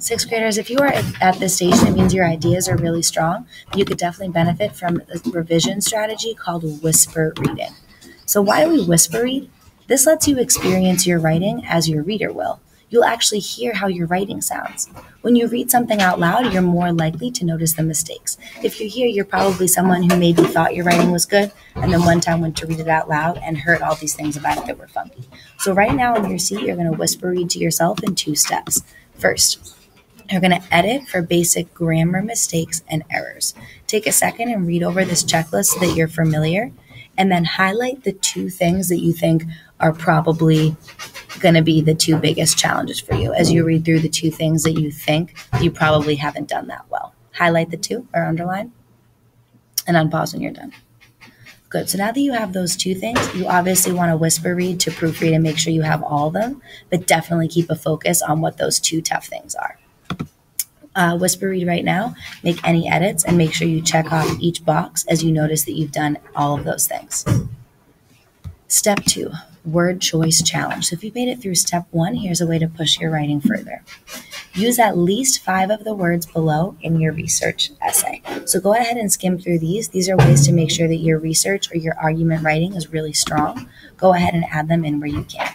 Sixth graders, if you are at this stage, that means your ideas are really strong. You could definitely benefit from a revision strategy called whisper reading. So why do we whisper read? This lets you experience your writing as your reader will. You'll actually hear how your writing sounds. When you read something out loud, you're more likely to notice the mistakes. If you're here, you're probably someone who maybe thought your writing was good and then one time went to read it out loud and heard all these things about it that were funky. So right now in your seat, you're going to whisper read to yourself in 2 steps. First, you're going to edit for basic grammar mistakes and errors. Take a second and read over this checklist so that you're familiar, and then highlight the 2 things that you think are probably going to be the 2 biggest challenges for you as you read through the 2 things that you think you probably haven't done that well. Highlight the 2 or underline and unpause when you're done. Good. So now that you have those 2 things, you obviously want to whisper read to proofread and make sure you have all of them, but definitely keep a focus on what those 2 tough things are. Whisper read right now, make any edits, and make sure you check off each box as you notice that you've done all of those things. Step 2, word choice challenge. So if you've made it through step 1, here's a way to push your writing further. Use at least 5 of the words below in your research essay. So go ahead and skim through these. These are ways to make sure that your research or your argument writing is really strong. Go ahead and add them in where you can.